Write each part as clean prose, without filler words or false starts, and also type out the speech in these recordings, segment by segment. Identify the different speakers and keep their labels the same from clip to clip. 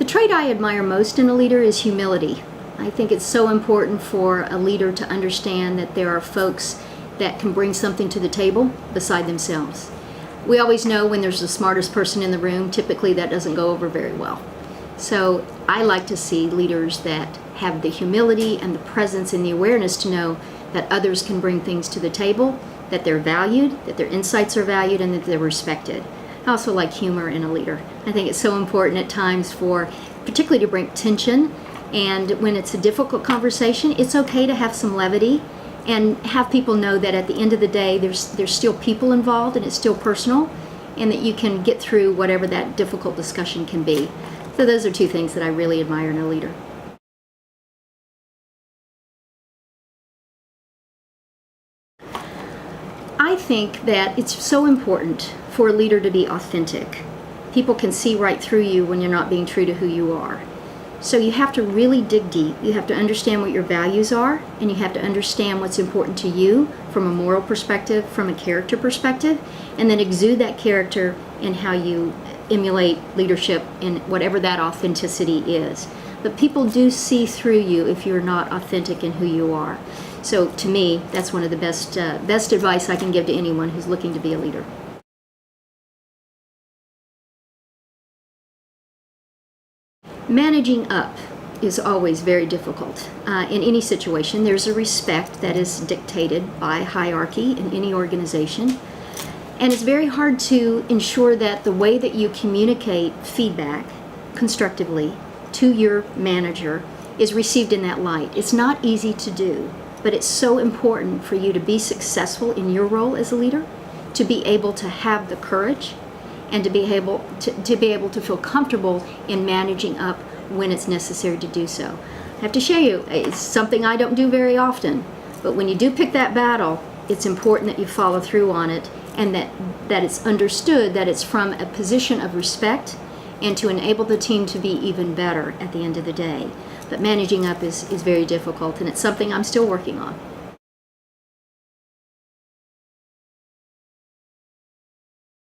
Speaker 1: The trait I admire most in a leader is humility. I think it's so important for a leader to understand that there are folks that can bring something to the table beside themselves. We always know when there's the smartest person in the room, typically that doesn't go over very well. So I like to see leaders that have the humility and the presence and the awareness to know that others can bring things to the table, that they're valued, that their insights are valued, and that they're respected. I also like humor in a leader. I think it's so important at times for, particularly to bring tension, and when it's a difficult conversation, it's okay to have some levity and have people know that at the end of the day, there's still people involved and it's still personal, and that you can get through whatever that difficult discussion can be. So those are two things that I really admire in a leader. I think that it's so important for a leader to be authentic. People can see right through you when you're not being true to who you are. So you have to really dig deep. You have to understand what your values are, and you have to understand what's important to you from a moral perspective, from a character perspective, and then exude that character in how you emulate leadership in whatever that authenticity is. But people do see through you if you're not authentic in who you are. So to me, that's one of the best advice I can give to anyone who's looking to be a leader. Managing up is always very difficult. In any situation, there's a respect that is dictated by hierarchy in any organization. And it's very hard to ensure that the way that you communicate feedback constructively to your manager is received in that light. It's not easy to do, but it's so important for you to be successful in your role as a leader, to be able to have the courage and to be able to feel comfortable in managing up when it's necessary to do so. I have to show you, it's something I don't do very often, but when you do pick that battle, it's important that you follow through on it, and that it's understood that it's from a position of respect and to enable the team to be even better at the end of the day. But managing up is very difficult, and it's something I'm still working on.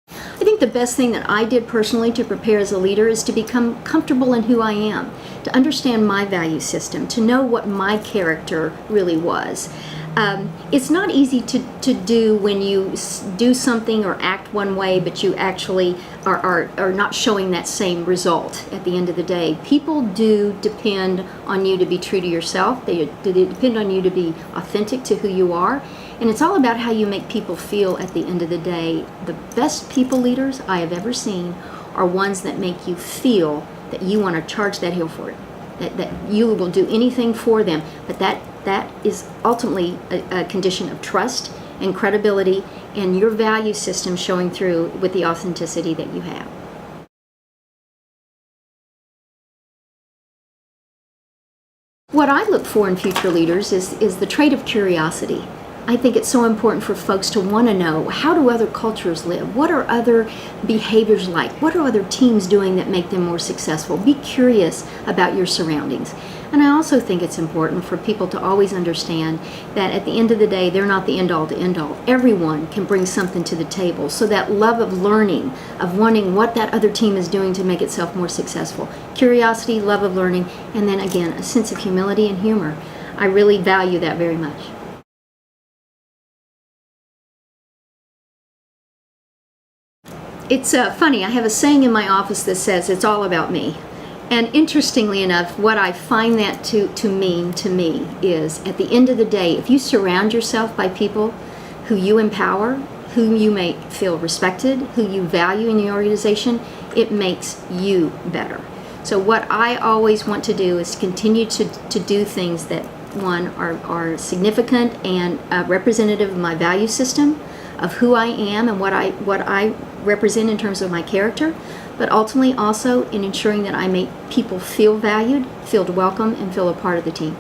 Speaker 1: I think the best thing that I did personally to prepare as a leader is to become comfortable in who I am, to understand my value system, to know what my character really was. It's not easy to do when you do something or act one way, but you actually are not showing that same result at the end of the day. People do depend on you to be true to yourself. They depend on you to be authentic to who you are. And it's all about how you make people feel at the end of the day. The best people leaders I have ever seen are ones that make you feel that you want to charge that hill for it, that you will do anything for them. But that is ultimately a condition of trust and credibility and your value system showing through with the authenticity that you have. What I look for in future leaders is the trait of curiosity. I think it's so important for folks to want to know, how do other cultures live? What are other behaviors like? What are other teams doing that make them more successful? Be curious about your surroundings. And I also think it's important for people to always understand that at the end of the day, they're not the end-all to end-all. Everyone can bring something to the table. So that love of learning, of wanting what that other team is doing to make itself more successful. Curiosity, love of learning, and then again, a sense of humility and humor. I really value that very much. It's funny, I have a saying in my office that says, it's all about me. And interestingly enough, what I find that to mean to me is, at the end of the day, if you surround yourself by people who you empower, whom you make feel respected, who you value in your organization, it makes you better. So what I always want to do is continue to do things that, one, are significant and representative of my value system, of who I am and what I represent in terms of my character, but ultimately also in ensuring that I make people feel valued, feel welcome, and feel a part of the team.